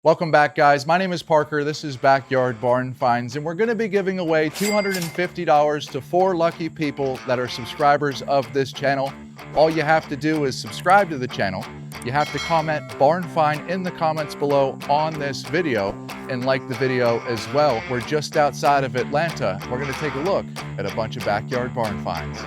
Welcome back, guys. My name is Parker. This is Backyard Barn Finds, and we're going to be giving away $250 to 4 lucky people that are subscribers of this channel. All you have to do is subscribe to the channel. You have to comment Barn Find in the comments below on this video and like the video as well. We're just outside of Atlanta. We're going to take a look at a bunch of backyard barn finds.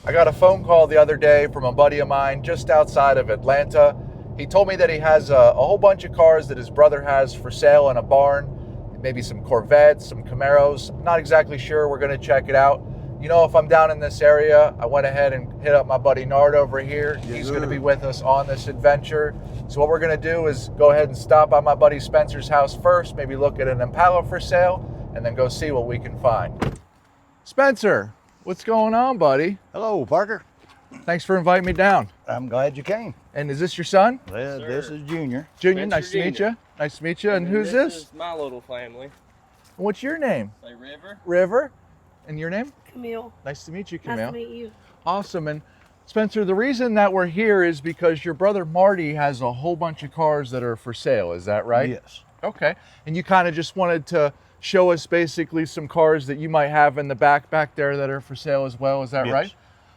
I got a phone call the other day from a buddy of mine just outside of Atlanta. He told me that he has a whole bunch of cars that his brother has for sale in a barn. Maybe some Corvettes, some Camaros. I'm not exactly sure. We're going to check it out. You know, if I'm down in this area, I went ahead and hit up my buddy Nard over here. He's going to be with us on this adventure. So what we're going to do is go ahead and stop by my buddy Spencer's house first, maybe look at an Impala for sale, and then go see what we can find. Spencer, what's going on, buddy? Hello, Parker. Thanks for inviting me down. I'm glad you came. And is this your son? Well, this is Junior. Junior, Spencer nice to meet Jr. you. Nice to meet you. And who's this? This is my little family. What's your name? Say River. River. And your name? Camille. Nice to meet you, Camille. Nice to meet you. Awesome. And Spencer, the reason that we're here is because your brother Marty has a whole bunch of cars that are for sale. Is that right? Yes. Okay. And you kind of just wanted to show us basically some cars that you might have in the back there that are for sale as well. Is that Yes. right?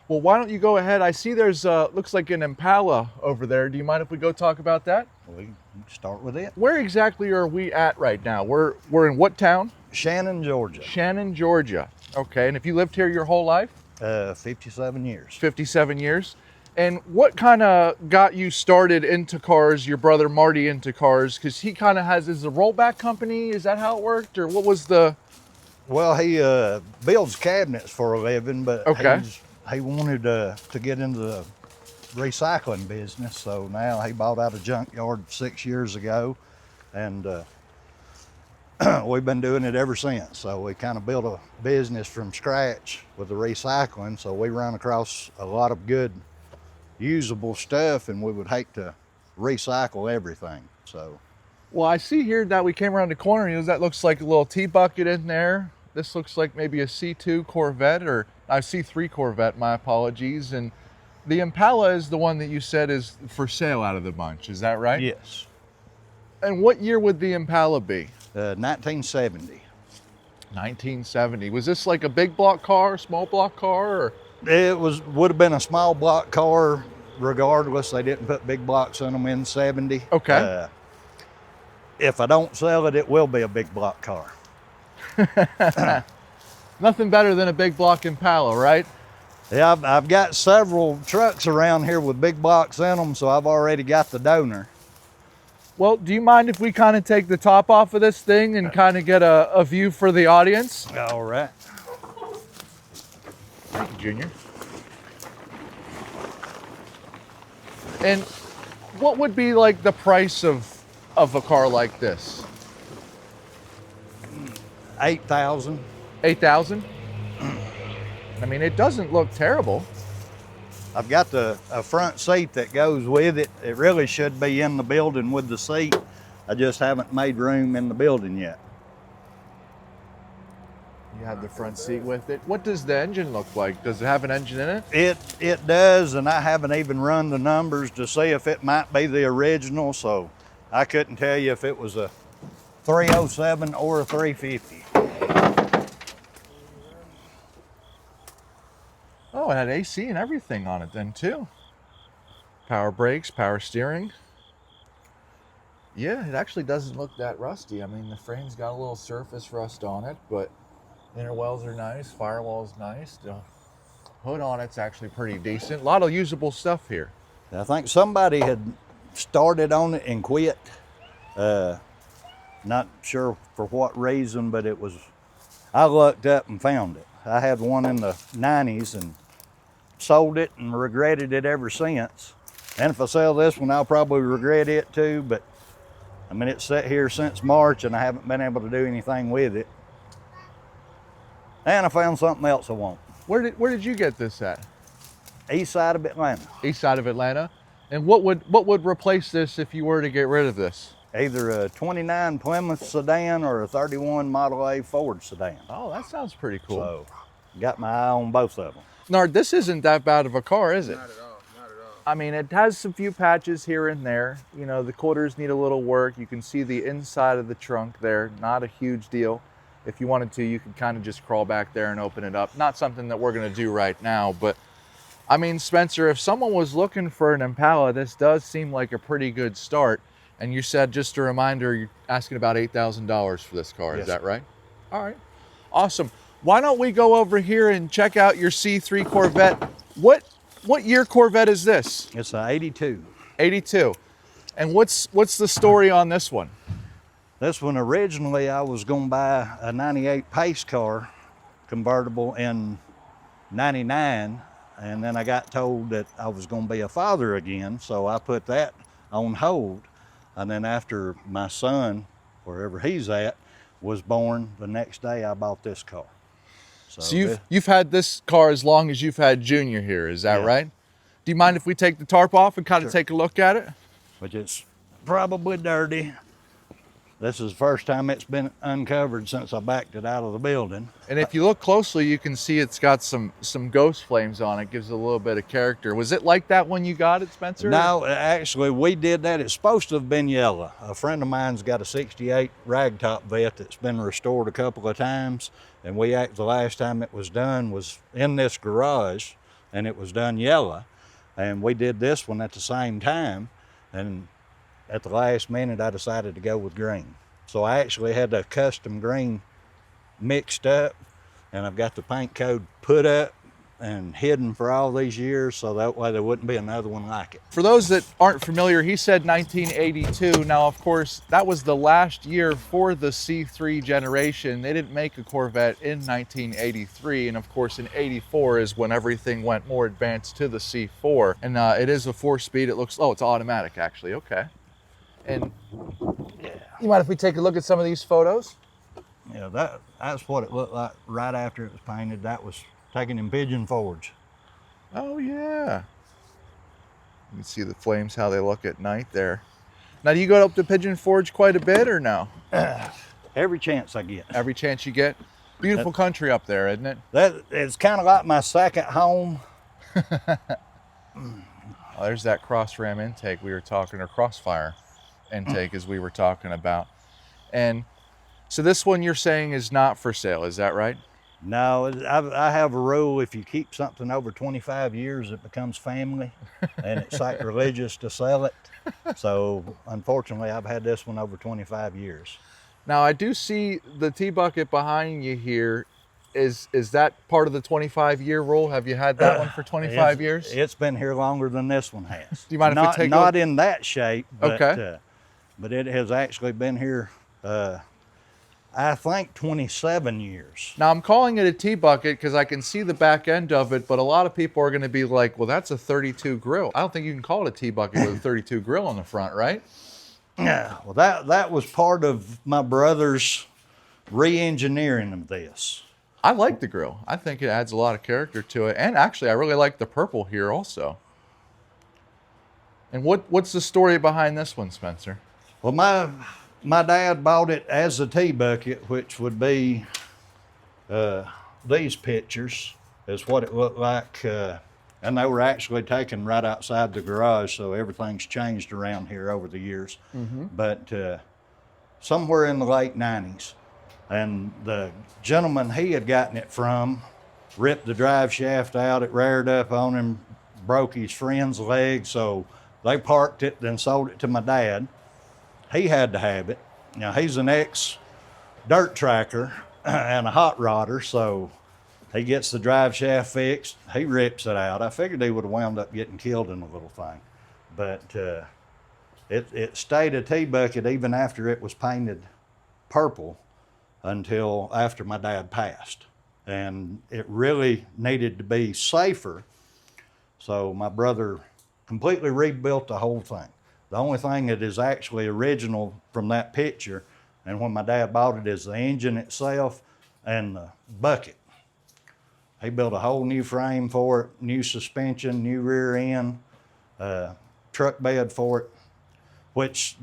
Well, why don't you go ahead? I see there's looks like an Impala over there. Do you mind if we go talk about that? We can start with it. Where exactly are we at right now? We're in what town? Shannon, Georgia. Shannon, Georgia. Okay. And have you lived here your whole life? 57 years. 57 years. And what kind of got you started into cars, your brother Marty into cars? Because he kind of has, is a rollback company? Is that how it worked? Or what was the... Well, he builds cabinets for a living, but Okay. he wanted to get into the recycling business. So now he bought out a junkyard 6 years ago, and we've been doing it ever since. So we kind of built a business from scratch with the recycling. So we run across a lot of good usable stuff, and we would hate to recycle everything. So Well, I see here that we came around the corner. That looks like a little T-bucket in there. This looks like maybe a C2 Corvette, or I see C3 Corvette, my apologies. And the Impala is the one that you said is for sale out of the bunch. Is that right? yes, And what year would the Impala be? 1970. 1970. Was this like a big block car, small block car, or? It would have been a small block car regardless. They didn't put big blocks in them in 70. Okay. If I don't sell it, it will be a big block car. Nothing better than a big block Impala, right? Yeah, I've got several trucks around here with big blocks in them, so I've already got the donor. Well, do you mind if we kind of take the top off of this thing and kind of get a view for the audience? All right. Thank you, Junior. And what would be like the price of a car like this? 8,000. 8,000? I mean, it doesn't look terrible. I've got a front seat that goes with it. It really should be in the building with the seat. I just haven't made room in the building yet. You have the front seat with it. What does the engine look like? Does it have an engine in it? It does, and I haven't even run the numbers to see if it might be the original, so I couldn't tell you if it was a 307 or a 350. Oh, it had AC and everything on it then too. Power brakes, power steering. Yeah, it actually doesn't look that rusty. I mean, the frame's got a little surface rust on it, but inner wells are nice, firewall's nice. The hood on it's actually pretty decent. A lot of usable stuff here. I think somebody had started on it and quit. Not sure for what reason, but I looked up and found it. I had one in the 90s and sold it and regretted it ever since. And if I sell this one, I'll probably regret it too, but I mean, it's sat here since March and I haven't been able to do anything with it. And I found something else I want. Where did you get this at? East side of Atlanta. East side of Atlanta. And what would replace this if you were to get rid of this? Either a 29 Plymouth sedan or a 31 Model A Ford sedan. Oh, that sounds pretty cool. So, got my eye on both of them. Nard, this isn't that bad of a car, is it? Not at all, not at all. I mean, it has some few patches here and there. You know, the quarters need a little work. You can see the inside of the trunk there. Not a huge deal. If you wanted to, you could kind of just crawl back there and open it up. Not something that we're going to do right now, but I mean, Spencer, if someone was looking for an Impala, this does seem like a pretty good start. And you said, just a reminder, you're asking about $8,000 for this car. Yes. Is that right? All right. Awesome. Why don't we go over here and check out your C3 Corvette? What year Corvette is this? It's a 82. 82. And what's the story on this one? This one, originally I was gonna buy a 98 pace car, convertible in 99, and then I got told that I was gonna be a father again, so I put that on hold. And then after my son, wherever he's at, was born, the next day I bought this car. So you've had this car as long as you've had Junior here, is that Yeah. right? Do you mind if we take the tarp off and kind of Sure. take a look at it? Which is probably dirty. This is the first time it's been uncovered since I backed it out of the building. And if you look closely, you can see it's got some ghost flames on it. Gives it a little bit of character. Was it like that when you got it, Spencer? No, actually, we did that. It's supposed to have been yellow. A friend of mine's got a 68 ragtop vet that's been restored a couple of times. And the last time it was done was in this garage, and it was done yellow. And we did this one at the same time. And at the last minute, I decided to go with green. So I actually had the custom green mixed up, and I've got the paint code put up and hidden for all these years, so that way there wouldn't be another one like it. For those that aren't familiar, he said 1982. Now, of course, that was the last year for the C3 generation. They didn't make a Corvette in 1983, and of course in 84 is when everything went more advanced to the C4. And it is a 4-speed. It looks, oh, it's automatic actually, okay. And you mind if we take a look at some of these photos? Yeah, that's what it looked like right after it was painted. That was taken in Pigeon Forge. Oh yeah. You can see the flames, how they look at night there. Now, do you go up to Pigeon Forge quite a bit or no? Every chance I get. Every chance you get? Beautiful country up there, isn't it? It's kind of like my second home. Oh, there's that cross ram intake we were talking, or crossfire intake as we were talking about. And so this one you're saying is not for sale, is that right? No, I have a rule: if you keep something over 25 years, it becomes family, and it's sacrilegious to sell it. So unfortunately, I've had this one over 25 years. Now, I do see the T-bucket behind you here. Is that part of the 25-year rule? Have you had that one for 25 years? It's been here longer than this one has. Do you mind if we take a not look? in that shape, but, Okay. But it has actually been here, I think, 27 years. Now, I'm calling it a T-bucket because I can see the back end of it, but a lot of people are going to be like, well, that's a 32 grill. I don't think you can call it a T-bucket with a 32 grill on the front, right? Yeah, well, that was part of my brother's re-engineering of this. I like the grill. I think it adds a lot of character to it. And actually, I really like the purple here also. And what's the story behind this one, Spencer? Well, my dad bought it as a T-bucket, which would be these pictures, is what it looked like. And they were actually taken right outside the garage, so everything's changed around here over the years. Mm-hmm. But somewhere in the late 90s, and the gentleman he had gotten it from ripped the drive shaft out, it reared up on him, broke his friend's leg, so they parked it, then sold it to my dad. He had to have it. Now, he's an ex-dirt tracker and a hot rodder, so he gets the drive shaft fixed, he rips it out. I figured he would have wound up getting killed in the little thing. But it stayed a T-bucket even after it was painted purple until after my dad passed. And it really needed to be safer, so my brother completely rebuilt the whole thing. The only thing that is actually original from that picture, and when my dad bought it, is the engine itself and the bucket. He built a whole new frame for it, new suspension, new rear end, truck bed for it, which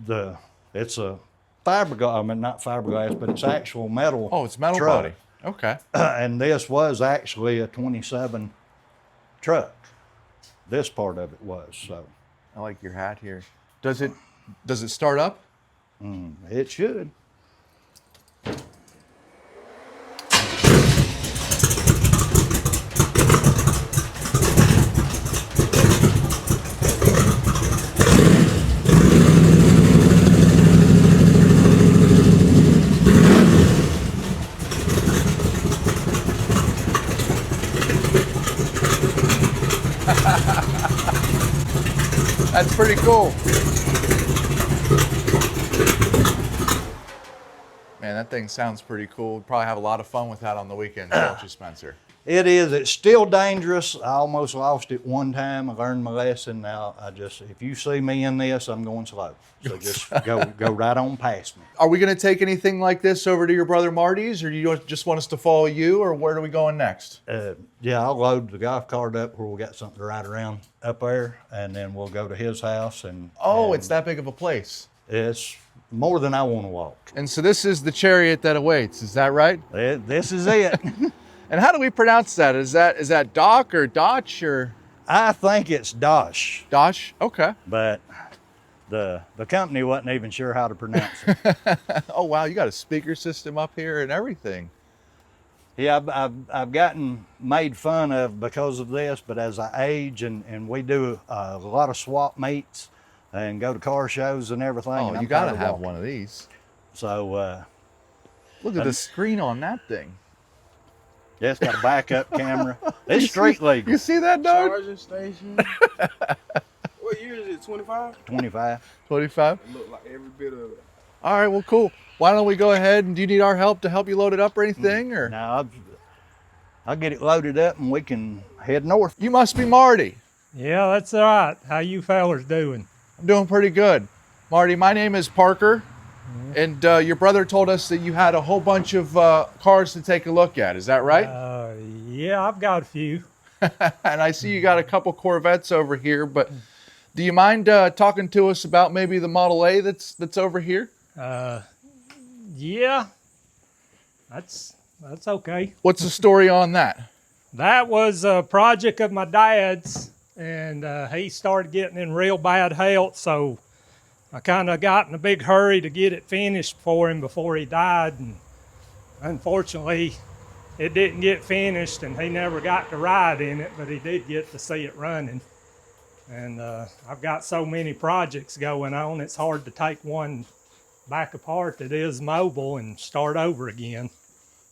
it's a fiberglass, I mean, not fiberglass, but it's actual metal. Oh, it's metal truck. body. Okay. And this was actually a 27 truck. This part of it was, so. I like your hat here. Does it start up? It should. That's pretty cool. Man, that thing sounds pretty cool. We'd probably have a lot of fun with that on the weekends, don't you, Spencer? It is. It's still dangerous. I almost lost it one time. I learned my lesson. Now, if you see me in this, I'm going slow. So just go right on past me. Are we going to take anything like this over to your brother Marty's, or do you just want us to follow you, or where are we going next? Yeah, I'll load the golf cart up where we got something to ride around up there, and then we'll go to his house. Oh, it's that big of a place. It's more than I want to walk. And so this is the chariot that awaits, is that right? This is it. And how do we pronounce that? Is that Doc or Dotch or? I think it's Dosh. Dosh? Okay. But the company wasn't even sure how to pronounce it. Oh wow, you got a speaker system up here and everything. Yeah, I've gotten made fun of because of this, but as I age and we do a lot of swap meets and go to car shows and everything. Oh, and you got to have one of these. So look at the screen on that thing. yeah, it's got a backup camera. It's street legal. You see that, dog? Charging station. What year is it? 25? 25. 25? It looked like every bit of it. All right, well, cool. Why don't we go ahead, and do you need our help to help you load it up or anything? Or Now I'll get it loaded up and we can head north. you must be Marty. Yeah, that's all right. How you fellers doing? I'm doing pretty good. Marty, my name is Parker, and your brother told us that you had a whole bunch of cars to take a look at. Is that right? Yeah, I've got a few. And I see you got a couple Corvettes over here, but do you mind talking to us about maybe the Model A that's over here? Yeah, that's okay. What's the story on that? That was a project of my dad's, and he started getting in real bad health, so I kind of got in a big hurry to get it finished for him before he died, and unfortunately, it didn't get finished, and he never got to ride in it, but he did get to see it running. And I've got so many projects going on, it's hard to take one back apart that is mobile and start over again.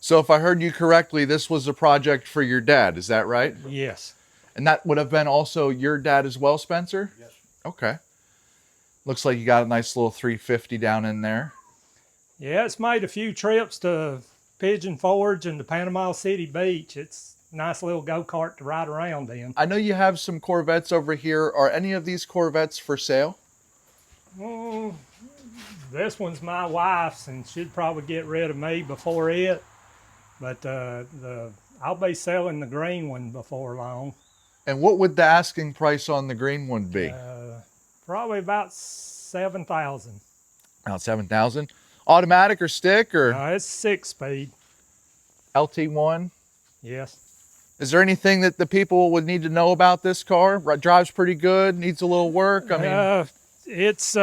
So if I heard you correctly, this was a project for your dad, is that right? Yes. And that would have been also your dad as well, Spencer? Yes. Okay. Looks like you got a nice little 350 down in there. Yeah, it's made a few trips to Pigeon Forge and to Panama City Beach. It's a nice little go-kart to ride around in. I know you have some Corvettes over here. Are any of these Corvettes for sale? This one's my wife's, and she'd probably get rid of me before it. But I'll be selling the green one before long. And what would the asking price on the green one be? Probably about $7,000. About 7,000. Automatic or stick or It's 6-speed. LT1? Yes. Is there anything that the people would need to know about this car? Drives pretty good, needs a little work. I mean, It's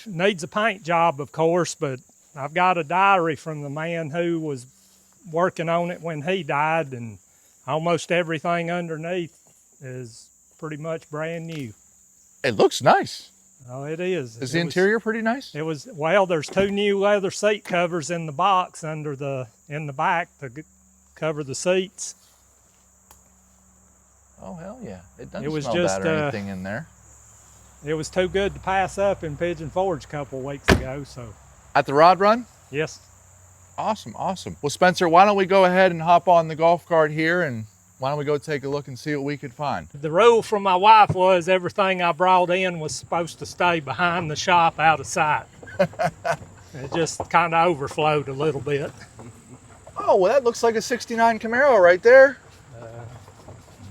needs a paint job, of course, but I've got a diary from the man who was working on it when he died, and almost everything underneath is pretty much brand new. it looks nice. Oh, it is. Is the interior pretty nice? It was, well, there's 2 new leather seat covers in the box in the back to cover the seats. Oh, hell yeah. It doesn't It was smell just, bad or anything in there. It was too good to pass up in Pigeon Forge a couple of weeks ago, so At the rod run? yes. Awesome, awesome. Well, Spencer, why don't we go ahead and hop on the golf cart here, and why don't we go take a look and see what we could find? The rule from my wife was everything I brought in was supposed to stay behind the shop out of sight. It just kind of overflowed a little bit. Oh, well, that looks like a 69 Camaro right there.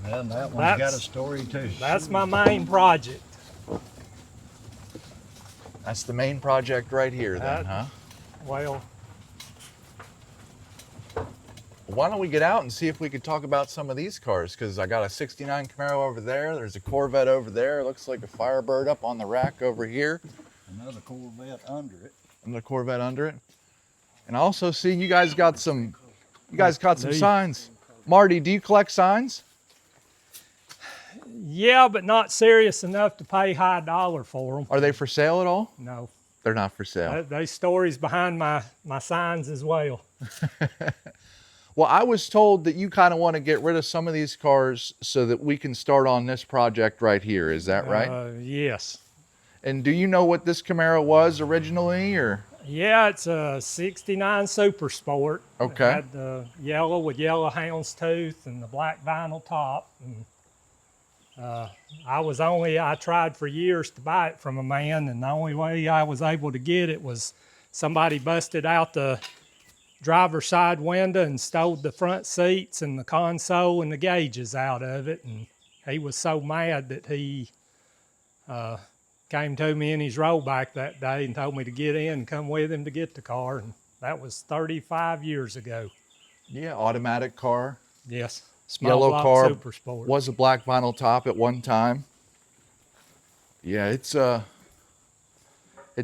And that one's That's- got a story too. That's my main project. That's the main project right here then, huh? Well, Why don't we get out and see if we could talk about some of these cars? Because I got a 69 Camaro over there. There's a Corvette over there. Looks like a Firebird up on the rack over here. Another Corvette under it. Another Corvette under it. And I also see you guys got some signs. Marty, do you collect signs? yeah, but not serious enough to pay high dollar for them. Are they for sale at all? No, They're not for sale. there's stories behind my signs as well. Well, I was told that you kind of want to get rid of some of these cars so that we can start on this project right here. Is that right? Yes. And do you know what this Camaro was originally, or? Yeah, it's a 69 Super Sport. Okay. It had the yellow with yellow houndstooth and the black vinyl top. And, I tried for years to buy it from a man, and the only way I was able to get it was somebody busted out the driver's side window and stole the front seats and the console and the gauges out of it. And he was so mad that he came to me in his rollback that day and told me to get in and come with him to get the car. And that was 35 years ago. Yeah, automatic car. Yes. Small Yellow block car. Super Sport. Was a black vinyl top at one time. Yeah, it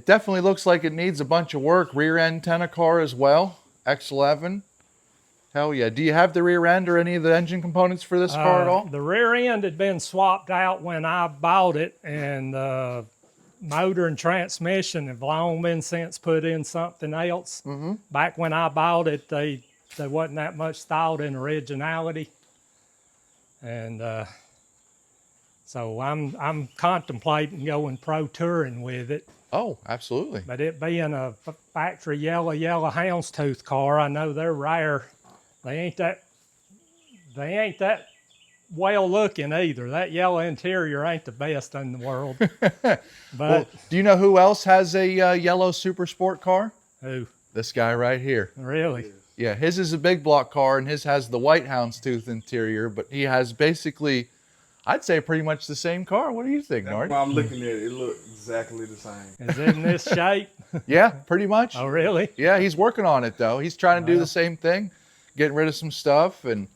definitely looks like it needs a bunch of work. Rear end antenna car as well. X11. Hell yeah. Do you have the rear end or any of the engine components for this car at all? The rear end had been swapped out when I bought it, and motor and transmission have long been since put in something else. Mm-hmm. Back when I bought it, they wasn't that much thought in originality, and so I'm contemplating going pro touring with it. Oh, absolutely. But it being a factory yellow houndstooth car, I know they're rare. They ain't that well looking either. That yellow interior ain't the best in the world. But Well, do you know who else has a yellow super sport car? who This guy right here. really? Yeah, his is a big block car, and his has the white houndstooth interior, but he has basically, I'd say, pretty much the same car. What do you think, Nard? While I'm looking at it, it looks exactly the same. Is it in this shape? Yeah, pretty much. Oh, really? Yeah, he's working on it, though. He's trying to do the same thing, getting rid of some stuff, and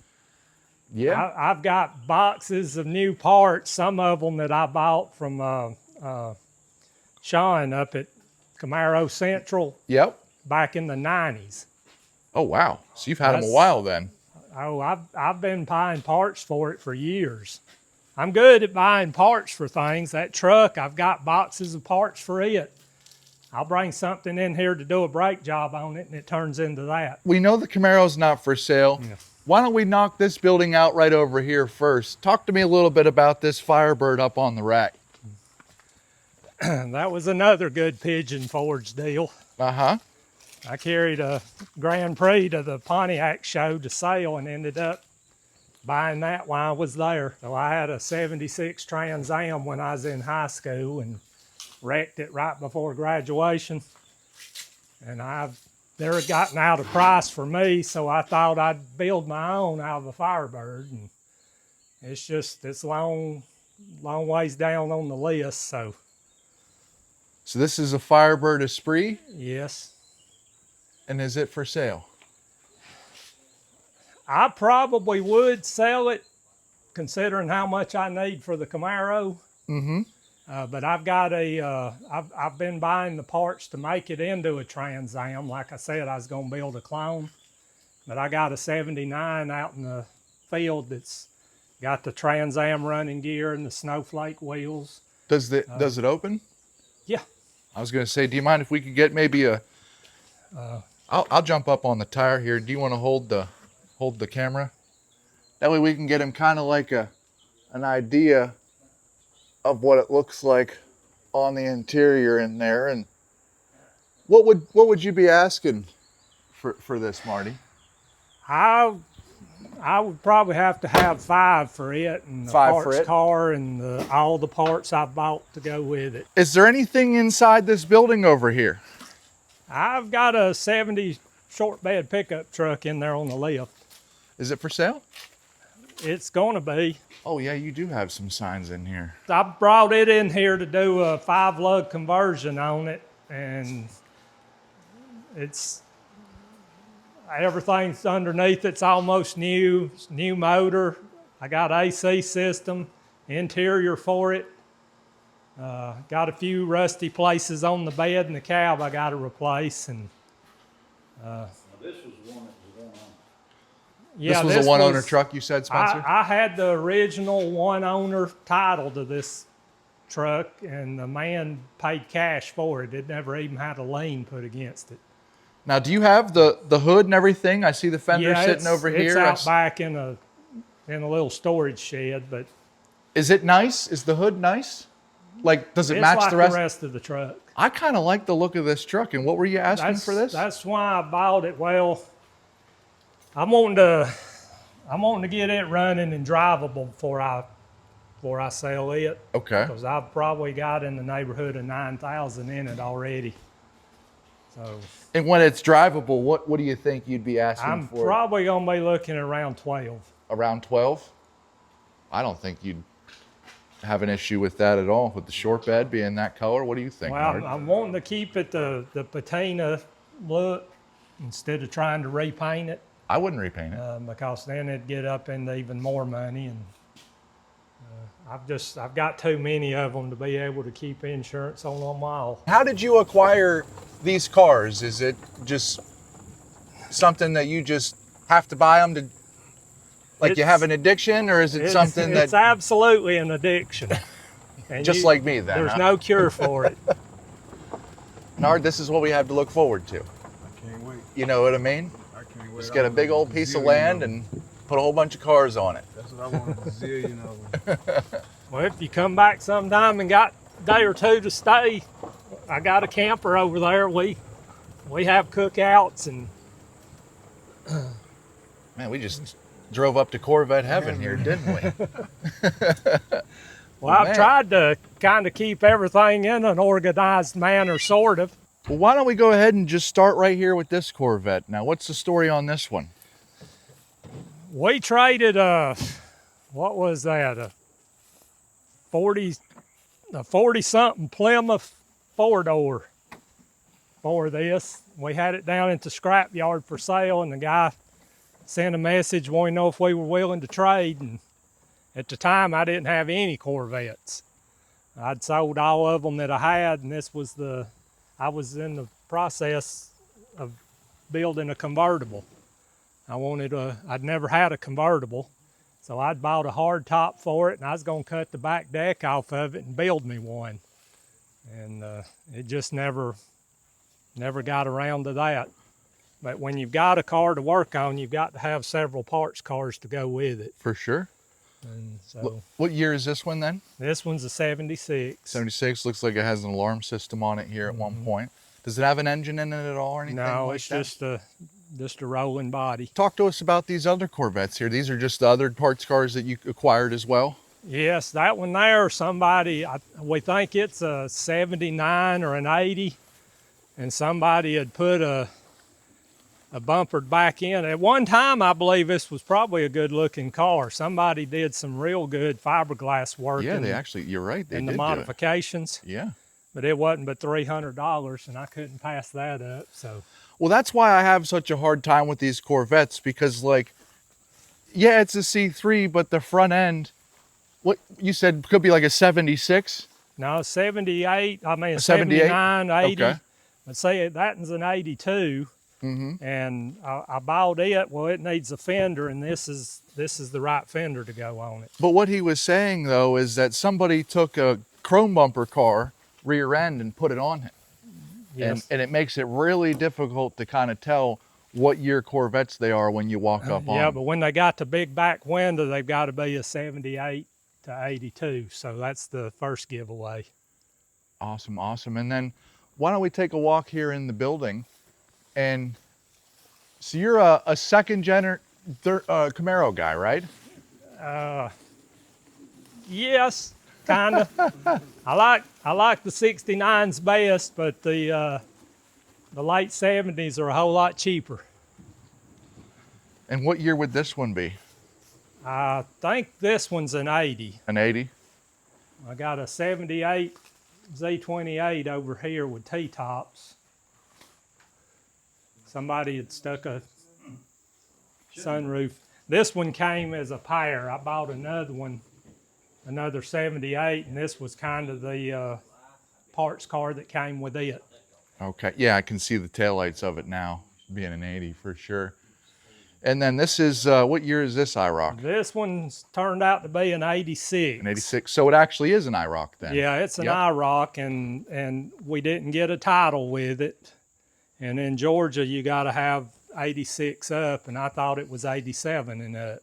yeah. I've got boxes of new parts, some of them that I bought from Sean up at Camaro Central Yep. back in the 90s. Oh, wow. So you've had him a That's- while then. Oh, I've been buying parts for it for years. I'm good at buying parts for things. That truck, I've got boxes of parts for it. I'll bring something in here to do a brake job on it, and it turns into that. We know the Camaro's not for sale. Yeah. Why don't we knock this building out right over here first? Talk to me a little bit about this Firebird up on the rack. That was another good Pigeon Forge deal. Uh-huh. I carried a Grand Prix to the Pontiac show to sale and ended up buying that while I was there. So I had a 76 Trans Am when I was in high school and wrecked it right before graduation. And they're gotten out of price for me, so I thought I'd build my own out of a Firebird. And it's long ways down on the list, so So this is a Firebird Esprit, yes. and is it for sale? I probably would sell it, considering how much I need for the Camaro. Mm-hmm. But I've got I've been buying the parts to make it into a Trans Am. Like I said, I was going to build a clone, but I got a 79 out in the field that's got the Trans Am running gear and the snowflake wheels. Does it open? Yeah. I was going to say, do you mind if we could get maybe a? I'll jump up on the tire here. Do you want to hold the camera? That way we can get him kind of like an idea of what it looks like on the interior in there. And what would you be asking for this, Marty? I would probably have to have 5 for it, and the 5 for parts it? car and all the parts I bought to go with it. Is there anything inside this building over here? I've got a 70 short bed pickup truck in there on the lift. Is it for sale? It's going to be. Oh yeah, you do have some signs in here. I brought it in here to do a 5-lug conversion on it, and everything's underneath. It's almost new. It's new motor. I got AC system, interior for it. Got a few rusty places on the bed and the cab I got to replace. And Now, this was one that was one on. yeah, this was a one-owner truck, you said, Spencer? I had the original one-owner title to this truck, and the man paid cash for it. It never even had a lien put against it. Now, do you have the hood and everything? I see the fender sitting over here. It's out back in a little storage shed, but Is it nice? Is the hood nice? Like, does it it's match like the rest? of the truck. I kind of like the look of this truck. And what were you asking for this? That's why I bought it. Well, I'm wanting to get it running and drivable before I sell it. Okay. Because I've probably got in the neighborhood of 9,000 in it already. So And when it's drivable, what do you think you'd be asking I'm for? probably gonna be looking at around 12. Around 12? I don't think you'd have an issue with that at all, with the short bed being that color. What do you think, Well, Howard? I'm wanting to keep it the patina look instead of trying to repaint it, I wouldn't repaint it. because then it'd get up into even more money. And I've got too many of them to be able to keep insurance on them all. How did you acquire these cars? Is it just something that you just have to buy them to, like you have an addiction, or is it something It's that, absolutely an addiction. And just like me then, there's huh? no cure for it. Nard, this is what we have to look forward to. I can't wait. You know what I mean? I can't wait. Just get a big old piece of land and put a whole bunch of cars on it. That's what I want, a zillion of them. Well, if you come back sometime and got a day or two to stay, I got a camper over there. We have cookouts and Man, we just drove up to Corvette heaven here, didn't we? well, I've man. tried to kind of keep everything in an organized manner, sort of. Well, why don't we go ahead and just start right here with this Corvette. Now, what's the story on this one? We traded what was that? A 40-something Plymouth 4-door for this. We had it down at the scrap yard for sale, and the guy sent a message wanting to know if we were willing to trade. And at the time, I didn't have any Corvettes. I'd sold all of them that I had, and I was in the process of building a convertible. I'd never had a convertible, so I'd bought a hard top for it, and I was gonna cut the back deck off of it and build me one. And it just never got around to that. But when you've got a car to work on, you've got to have several parts cars to go with it. For sure. And so What year is this one then? this one's a 76. 76. Looks like it has an alarm system on it here at one point. Does it have an engine in it at all or anything No, like it's that? just a rolling body. Talk to us about these other Corvettes here. These are just the other parts cars that you acquired as well? Yes, that one there, we think it's a 79 or an 80, and somebody had put a bumpered back in. At one time, I believe this was probably a good looking car. Somebody did some real good fiberglass work Yeah, you're right. They in did the modifications, do it. Yeah. but it wasn't but $300, and I couldn't pass that up. So Well, that's why I have such a hard time with these Corvettes, because like, yeah, it's a C3, but the front end, what you said could be like a 76? no, 78, I mean A 78? 79, 80. Okay. Let's say that one's an 82. And I bought it. Well, it needs a fender, and this is the right fender to go on it. But what he was saying though is that somebody took a chrome bumper car rear end and put it on it. Yes. And it makes it really difficult to kind of tell what year Corvettes they are when you walk up on Yeah, them. but when they got the big back window, they've got to be a 78 to 82. So that's the first giveaway. Awesome, awesome. And then why don't we take a walk here in the building? And so you're a second gen Camaro guy, right? Yes, kind of. I like the 69s best, but the late 70s are a whole lot cheaper. And what year would this one be? I think this one's an 80. An 80? I got a 78 Z28 over here with T-tops. Somebody had stuck a sunroof. This one came as a pair. I bought another one, another 78, and this was kind of the parts car that came with it. Okay. Yeah, I can see the taillights of it now, being an 80 for sure. And then this is, what year is this IROC? This one's turned out to be an 86. An 86. So it actually is an IROC then. Yeah, it's an IROC, and we didn't get a title with it. And in Georgia, you got to have 86 up, and I thought it was 87 and up.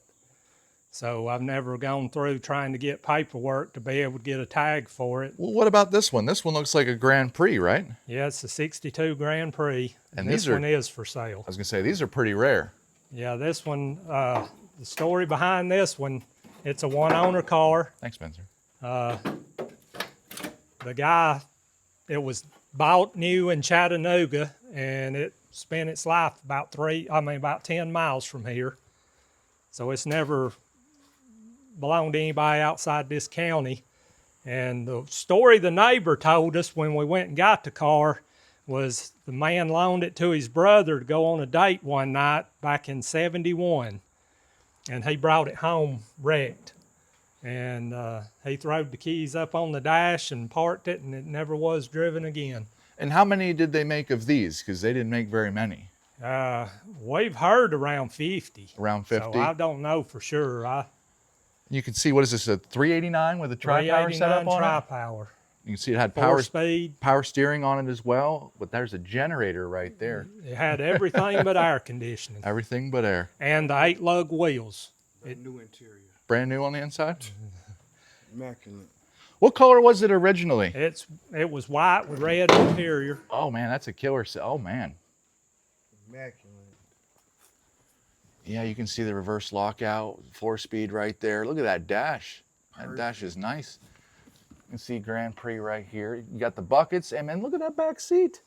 So I've never gone through trying to get paperwork to be able to get a tag for it. Well, what about this one? This one looks like a Grand Prix, right? Yeah, it's a 62 Grand Prix. And this these are, one is for sale. I was going to say, these are pretty rare. Yeah, this one, the story behind this one, it's a one-owner car. Thanks, Spencer. The guy, it was bought new in Chattanooga, and it spent its life about 10 miles from here. So it's never belonged to anybody outside this county. And the story the neighbor told us when we went and got the car was the man loaned it to his brother to go on a date one night back in '71. And he brought it home wrecked. And he throwed the keys up on the dash and parked it, and it never was driven again. And how many did they make of these? Because they didn't make very many. We've heard around 50. Around 50? So I don't know for sure. You can see, what is this, a 389 with a tri-power setup on it? tri-power. You can see it had Four speed. power steering on it as well, but there's a generator right there. It had everything but air conditioning. Everything but air. And the 8-lug wheels. New interior. Brand new on the inside? Immaculate. What color was it originally? It was white with red interior. Oh man, that's a killer. Oh man. Immaculate. Yeah, you can see the reverse lockout, 4-speed right there. Look at that dash. That dash is nice. You can see Grand Prix right here. You got the buckets, and man, look at that back seat.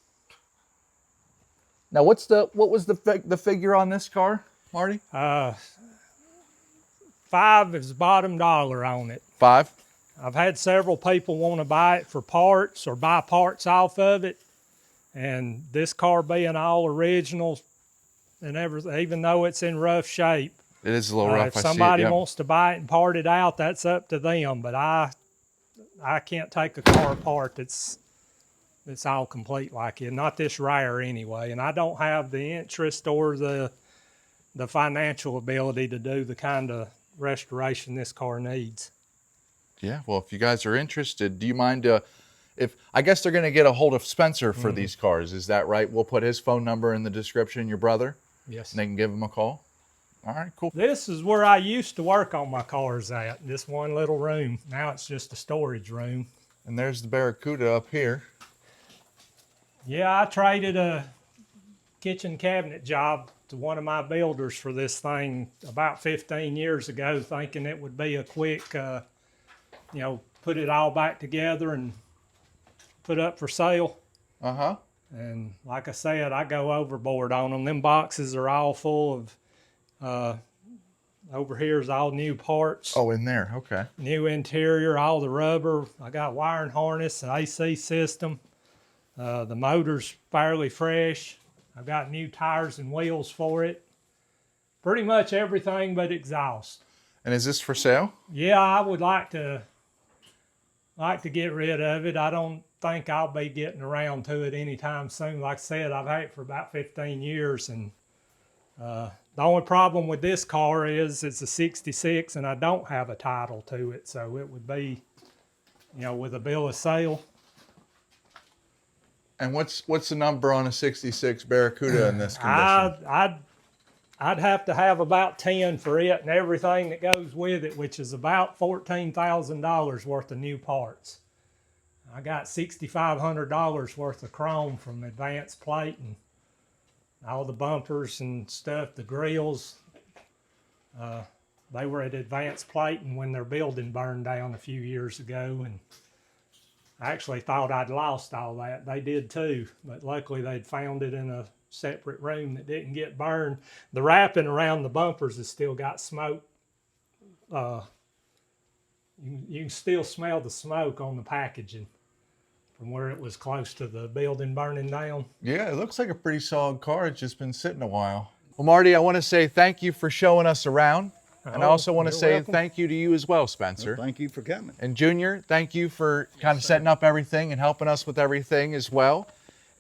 Now, what was the figure on this car, Marty? 5 is the bottom dollar on it. 5. I've had several people want to buy it for parts or buy parts off of it. And this car being all original and everything, even though it's in rough shape. It is a little rough. If somebody wants to buy it and part it out, that's up to them. But I can't take a car apart that's all complete like it. Not this rare anyway. And I don't have the interest or the financial ability to do the kind of restoration this car needs. Yeah, well, if you guys are interested, do you mind if I guess they're going to get a hold of Spencer for these cars, is that right? We'll put his phone number in the description, your brother? Yes. And they can give him a call? All right, cool. This is where I used to work on my cars at, this one little room. Now it's just a storage room. And there's the Barracuda up here. Yeah, I traded a kitchen cabinet job to one of my builders for this thing about 15 years ago, thinking it would be a quick, put it all back together and put up for sale. Uh-huh. And like I said, I go overboard on them. Them boxes are all full of, over here is all new parts. Oh, in there, okay. New interior, all the rubber. I got wiring harness, an AC system. The motor's fairly fresh. I've got new tires and wheels for it. Pretty much everything but exhaust. And is this for sale? Yeah, I would like to get rid of it. I don't think I'll be getting around to it anytime soon. Like I said, I've had it for about 15 years, and the only problem with this car is it's a 66 and I don't have a title to it, so it would be, with a bill of sale. And what's the number on a 66 Barracuda in this condition? I'd have to have about 10 for it and everything that goes with it, which is about $14,000 worth of new parts. I got $6,500 worth of chrome from Advanced Plate and all the bumpers and stuff, the grills. They were at Advanced Plate, and when their building burned down a few years ago, and I actually thought I'd lost all that. They did too, but luckily they'd found it in a separate room that didn't get burned. The wrapping around the bumpers has still got smoke you can still smell the smoke on the packaging from where it was close to the building burning down. Yeah, it looks like a pretty solid car. It's just been sitting a while. Well, Marty, I want to say thank you for showing us around. And I Oh, also want to you're say welcome. thank you to you as well, Spencer. Thank you for coming. And Junior, thank you for kind of setting up everything and helping us with everything as well.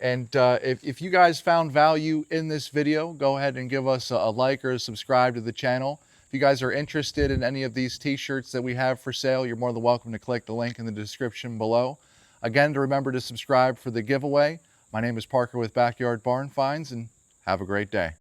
And if you guys found value in this video, go ahead and give us a like or a subscribe to the channel. If you guys are interested in any of these t-shirts that we have for sale, you're more than welcome to click the link in the description below. Again, to remember to subscribe for the giveaway. My name is Parker with Backyard Barn Finds, and have a great day.